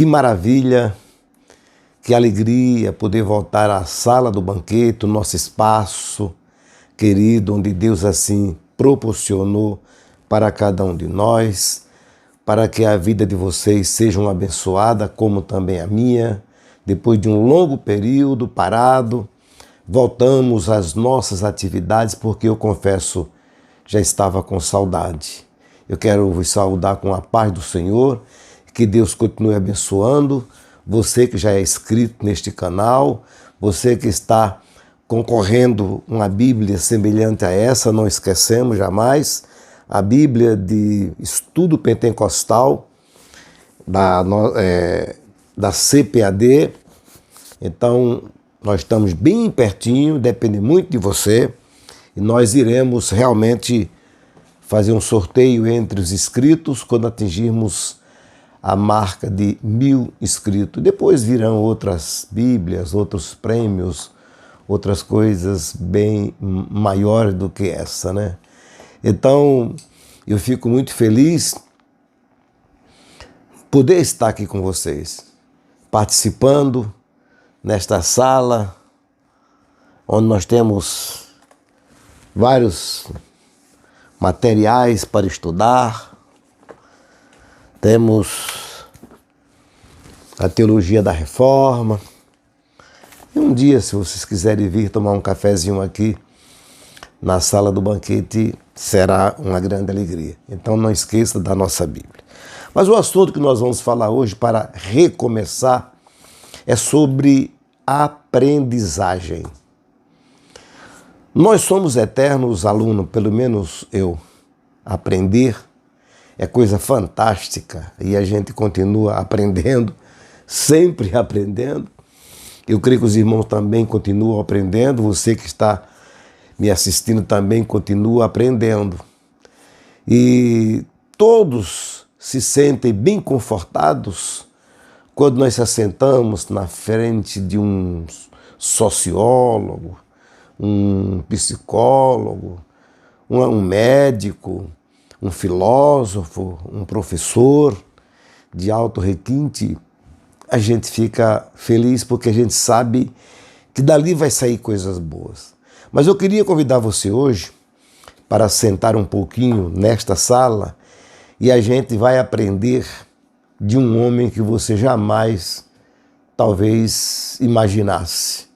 Que maravilha, que alegria poder voltar à sala do banquete, o nosso espaço querido, onde Deus assim proporcionou para cada um de nós, para que a vida de vocês seja abençoada, como também a minha. Depois de um longo período parado, voltamos às nossas atividades, porque eu confesso, já estava com saudade. Eu quero vos saudar com a paz do Senhor, que Deus continue abençoando você que já é inscrito neste canal, você que está concorrendo uma Bíblia semelhante a essa, não esquecemos jamais, a Bíblia de Estudo Pentecostal da CPAD. Então, nós estamos bem pertinho, depende muito de você, e nós iremos realmente fazer um sorteio entre os inscritos quando atingirmos a marca de 1000 inscritos. Depois virão outras Bíblias, outros prêmios, outras coisas bem maiores do que essa, né? Então, eu fico muito feliz poder estar aqui com vocês, participando nesta sala, onde nós temos vários materiais para estudar. Temos a Teologia da Reforma. E um dia, se vocês quiserem vir tomar um cafezinho aqui na sala do banquete, será uma grande alegria. Então não esqueça da nossa Bíblia. Mas o assunto que nós vamos falar hoje, para recomeçar, é sobre aprendizagem. Nós somos eternos alunos, pelo menos eu. Aprender é coisa fantástica e a gente continua aprendendo, sempre aprendendo. Eu creio que os irmãos também continuam aprendendo, você que está me assistindo também continua aprendendo. E todos se sentem bem confortados quando nós se assentamos na frente de um sociólogo, um psicólogo, um médico, um filósofo, um professor de alto requinte. A gente fica feliz porque a gente sabe que dali vai sair coisas boas. Mas eu queria convidar você hoje para sentar um pouquinho nesta sala e a gente vai aprender de um homem que você jamais, talvez, imaginasse.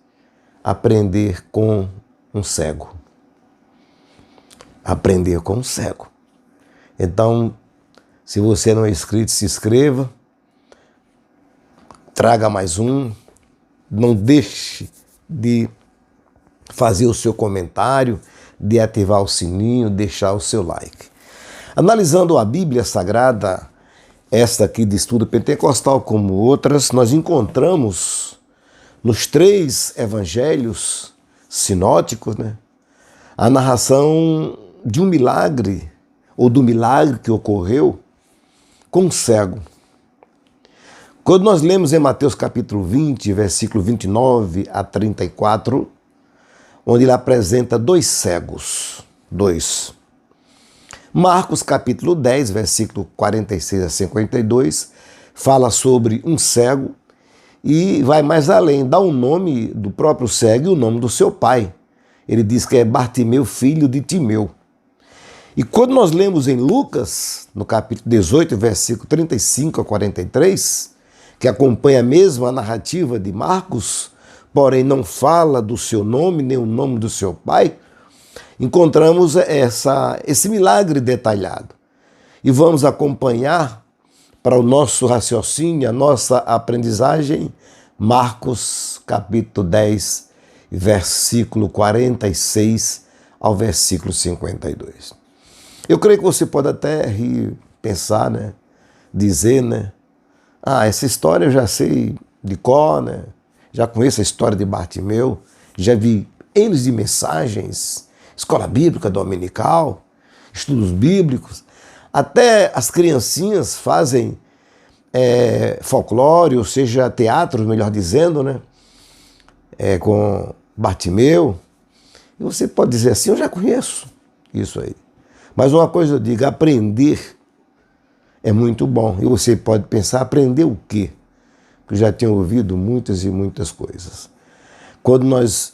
Aprender com um cego. Aprender com um cego. Então, se você não é inscrito, se inscreva. Traga mais um. Não deixe de fazer o seu comentário, de ativar o sininho, deixar o seu like. Analisando a Bíblia Sagrada, esta aqui de Estudo Pentecostal como outras, nós encontramos nos 3 evangelhos sinóticos, né, a narração de um milagre, ou do milagre que ocorreu com um cego. Quando nós lemos em Mateus capítulo 20, versículo 29 a 34, onde ele apresenta 2 cegos, 2. Marcos capítulo 10, versículo 46 a 52, fala sobre um cego e vai mais além, dá o nome do próprio cego e o nome do seu pai. Ele diz que é Bartimeu, filho de Timeu. E quando nós lemos em Lucas, no capítulo 18, versículo 35 a 43, que acompanha mesmo a narrativa de Marcos, porém não fala do seu nome, nem o nome do seu pai, encontramos esse milagre detalhado. E vamos acompanhar para o nosso raciocínio, a nossa aprendizagem, Marcos capítulo 10, versículo 46 ao versículo 52. Eu creio que você pode até rir, pensar, né? Dizer, né? Essa história eu já sei de cor, né? Já conheço a história de Bartimeu, já vi N de mensagens, escola bíblica dominical, estudos bíblicos. Até as criancinhas fazem folclore, ou seja, teatro, melhor dizendo, né? Com Bartimeu. E você pode dizer assim, eu já conheço isso aí. Mas uma coisa eu digo, aprender é muito bom. E você pode pensar, aprender o quê? que já tinha ouvido muitas e muitas coisas. Quando nós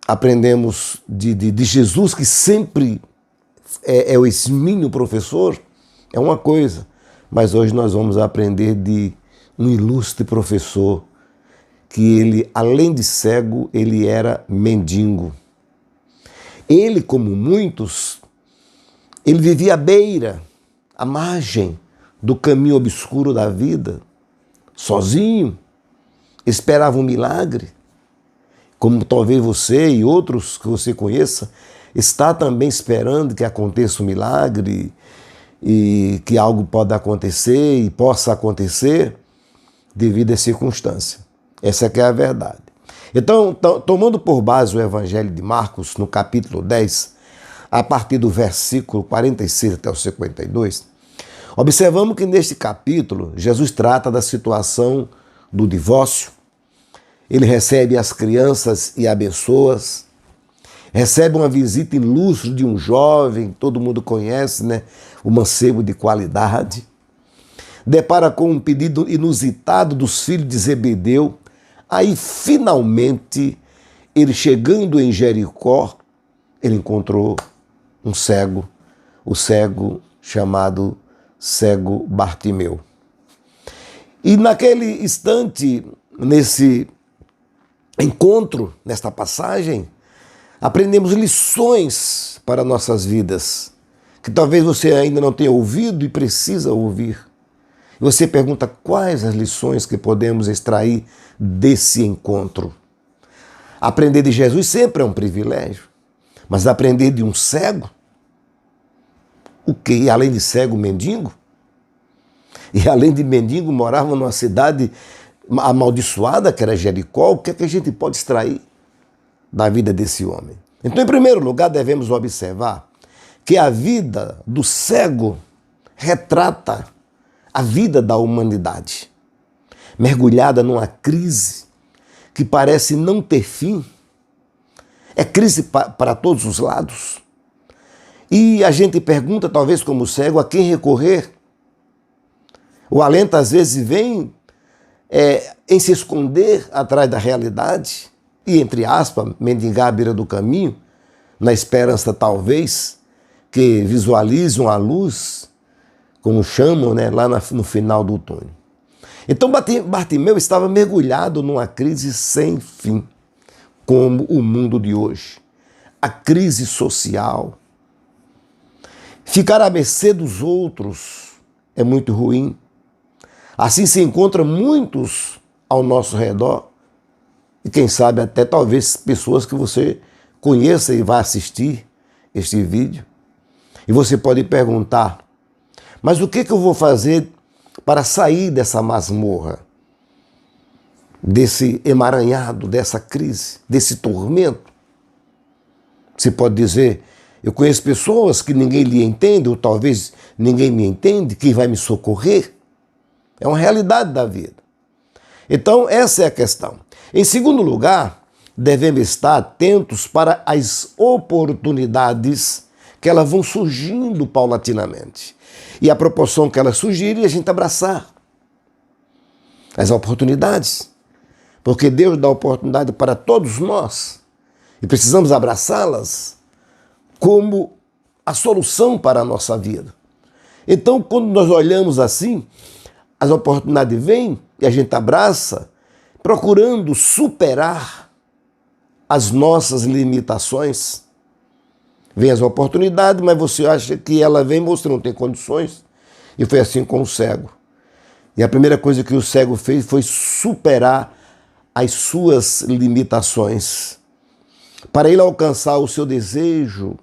aprendemos de Jesus, que sempre é o exímio professor, é uma coisa, mas hoje nós vamos aprender de um ilustre professor, que ele, além de cego, ele era mendigo. Ele, como muitos, ele vivia à beira, à margem do caminho obscuro da vida, sozinho, esperava um milagre, como talvez você e outros que você conheça, está também esperando que aconteça um milagre e que algo pode acontecer e possa acontecer devido à circunstância. Essa é que é a verdade. Então, tomando por base o Evangelho de Marcos, no capítulo 10, a partir do versículo 46 até o 52, observamos que neste capítulo Jesus trata da situação do divórcio. Ele recebe as crianças e abençoa, recebe uma visita ilustre de um jovem, todo mundo conhece, né? O mancebo de qualidade. Depara com um pedido inusitado dos filhos de Zebedeu. Aí, finalmente, ele chegando em Jericó, ele encontrou um cego, o cego chamado cego Bartimeu. E naquele instante, nesse encontro, nesta passagem, aprendemos lições para nossas vidas, que talvez você ainda não tenha ouvido e precisa ouvir. E você pergunta quais as lições que podemos extrair desse encontro. Aprender de Jesus sempre é um privilégio, mas aprender de um cego, o quê? E além de cego, mendigo? E além de mendigo, morava numa cidade amaldiçoada, que era Jericó. O que é que a gente pode extrair da vida desse homem? Então, em primeiro lugar, devemos observar que a vida do cego retrata a vida da humanidade, mergulhada numa crise que parece não ter fim. É crise para todos os lados. E a gente pergunta, talvez como cego, a quem recorrer? O alento às vezes vem em se esconder atrás da realidade e, entre aspas, mendigar à beira do caminho, na esperança talvez que visualizem a luz, como chamam, né, lá no final do túnel. Então Bartimeu estava mergulhado numa crise sem fim, como o mundo de hoje. A crise social. Ficar à mercê dos outros é muito ruim. Assim se encontram muitos ao nosso redor, e quem sabe até talvez pessoas que você conheça e vai assistir este vídeo. E você pode perguntar, mas o que eu vou fazer para sair dessa masmorra, desse emaranhado, dessa crise, desse tormento? Você pode dizer, eu conheço pessoas que ninguém lhe entende, ou talvez ninguém me entende, quem vai me socorrer? É uma realidade da vida. Então, essa é a questão. Em segundo lugar, devemos estar atentos para as oportunidades que elas vão surgindo paulatinamente. E a proporção que elas surgirem, a gente abraçar as oportunidades. Porque Deus dá oportunidade para todos nós e precisamos abraçá-las como a solução para a nossa vida. Então, quando nós olhamos assim, as oportunidades vêm e a gente abraça, procurando superar as nossas limitações. Vem as oportunidades, mas você acha que ela vem, você não tem condições. E foi assim com o cego. E a primeira coisa que o cego fez foi superar as suas limitações. Para ele alcançar o seu desejo,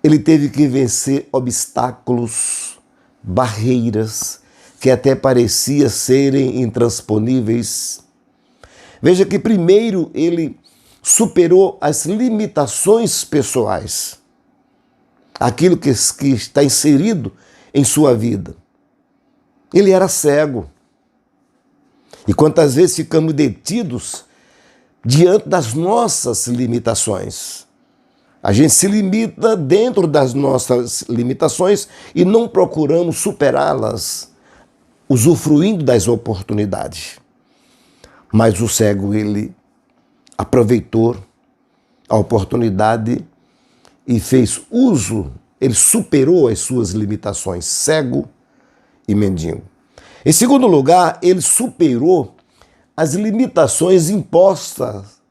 ele teve que vencer obstáculos, barreiras, que até parecia serem intransponíveis. Veja que primeiro ele superou as limitações pessoais, aquilo que está inserido em sua vida. Ele era cego. E quantas vezes ficamos detidos diante das nossas limitações? A gente se limita dentro das nossas limitações e não procuramos superá-las, usufruindo das oportunidades. Mas o cego, ele aproveitou a oportunidade e fez uso, ele superou as suas limitações, cego e mendigo. Em segundo lugar, ele superou as limitações impostas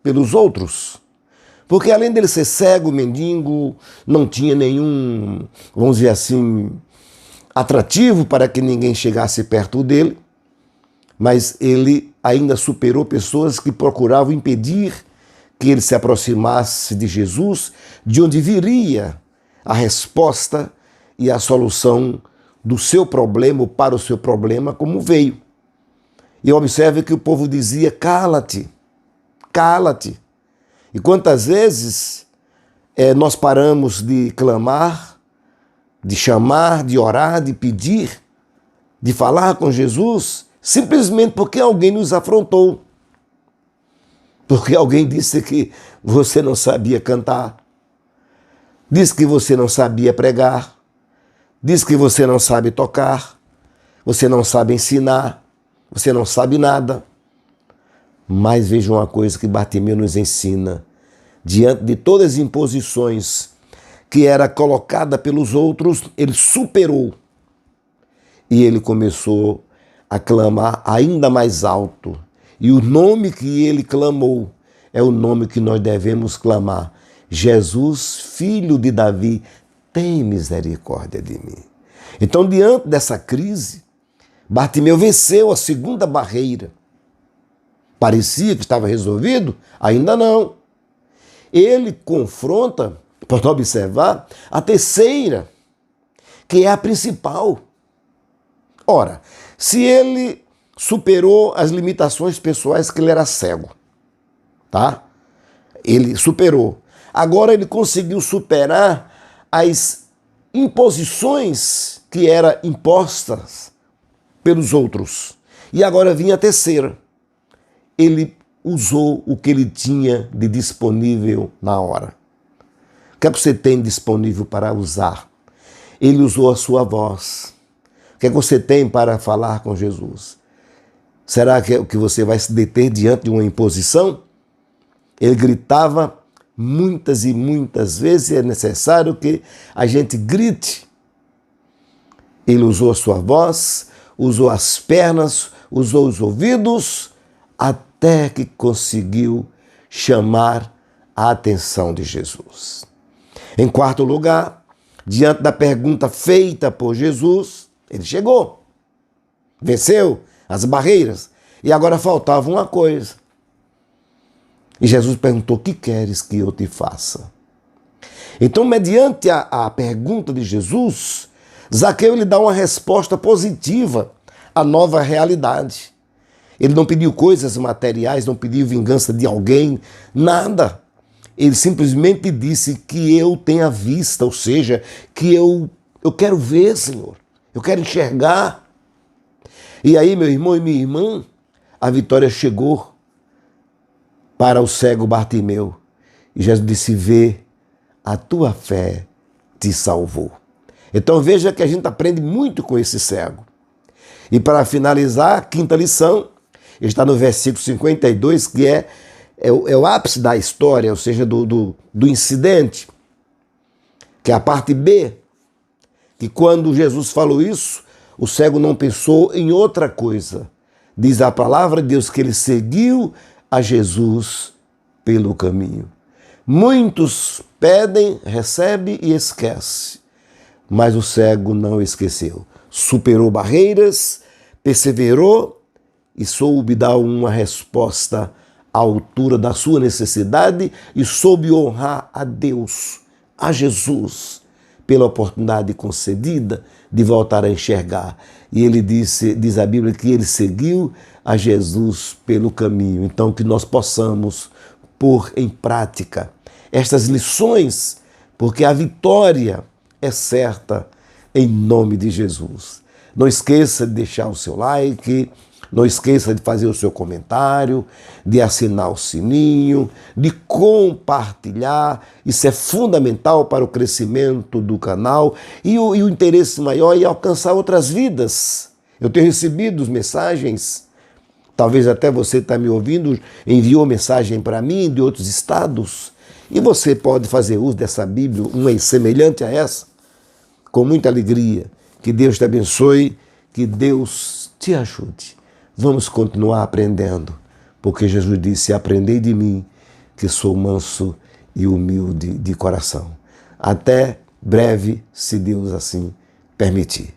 pelos outros. Porque além dele ser cego, mendigo, não tinha nenhum, vamos dizer assim, atrativo para que ninguém chegasse perto dele, mas ele ainda superou pessoas que procuravam impedir que ele se aproximasse de Jesus, de onde viria a resposta e a solução do seu problema ou para o seu problema, como veio. E observe que o povo dizia: cala-te, cala-te. E quantas vezes nós paramos de clamar, de chamar, de orar, de pedir, de falar com Jesus, simplesmente porque alguém nos afrontou. Porque alguém disse que você não sabia cantar, disse que você não sabia pregar, disse que você não sabe tocar, você não sabe ensinar, você não sabe nada. Mas veja uma coisa que Bartimeu nos ensina: diante de todas as imposições que era colocada pelos outros, ele superou. E ele começou a clamar ainda mais alto. E o nome que ele clamou é o nome que nós devemos clamar: Jesus, filho de Davi, tem misericórdia de mim. Então, diante dessa crise, Bartimeu venceu a segunda barreira. Parecia que estava resolvido? Ainda não. Ele confronta, pode observar, a terceira, que é a principal. Ora, se ele superou as limitações pessoais, que ele era cego, tá? Ele superou. Agora ele conseguiu superar as imposições que eram impostas pelos outros. E agora vinha a terceira. Ele usou o que ele tinha de disponível na hora. O que é que você tem disponível para usar? Ele usou a sua voz. O que é que você tem para falar com Jesus? Será que é o que você vai se deter diante de uma imposição? Ele gritava muitas e muitas vezes, e é necessário que a gente grite. Ele usou a sua voz, usou as pernas, usou os ouvidos, até que conseguiu chamar a atenção de Jesus. Em quarto lugar, diante da pergunta feita por Jesus, ele chegou, venceu as barreiras, e agora faltava uma coisa. E Jesus perguntou: o que queres que eu te faça? Então, mediante a pergunta de Jesus, Zaqueu lhe dá uma resposta positiva à nova realidade. Ele não pediu coisas materiais, não pediu vingança de alguém, nada. Ele simplesmente disse que eu tenho a vista, ou seja, que eu quero ver, Senhor, eu quero enxergar. E aí, meu irmão e minha irmã, a vitória chegou para o cego Bartimeu. E Jesus disse: vê, a tua fé te salvou. Então veja que a gente aprende muito com esse cego. E para finalizar, a quinta lição, está no versículo 52, que é o ápice da história, ou seja, do incidente, que é a parte B, que quando Jesus falou isso, o cego não pensou em outra coisa. Diz a palavra de Deus que ele seguiu a Jesus pelo caminho. Muitos pedem, recebem e esquecem, mas o cego não esqueceu. Superou barreiras, perseverou e soube dar uma resposta à altura da sua necessidade e soube honrar a Deus, a Jesus, pela oportunidade concedida de voltar a enxergar. E ele diz a Bíblia que ele seguiu a Jesus pelo caminho. Então, que nós possamos pôr em prática estas lições, porque a vitória é certa em nome de Jesus. Não esqueça de deixar o seu like, não esqueça de fazer o seu comentário, de assinar o sininho, de compartilhar. Isso é fundamental para o crescimento do canal e o interesse maior é alcançar outras vidas Eu tenho recebido mensagens, talvez até você está me ouvindo, enviou mensagem para mim de outros estados, e você pode fazer uso dessa Bíblia, uma semelhante a essa, com muita alegria. Que Deus te abençoe, que Deus te ajude. Vamos continuar aprendendo, porque Jesus disse: aprendei de mim, que sou manso e humilde de coração. Até breve, se Deus assim permitir.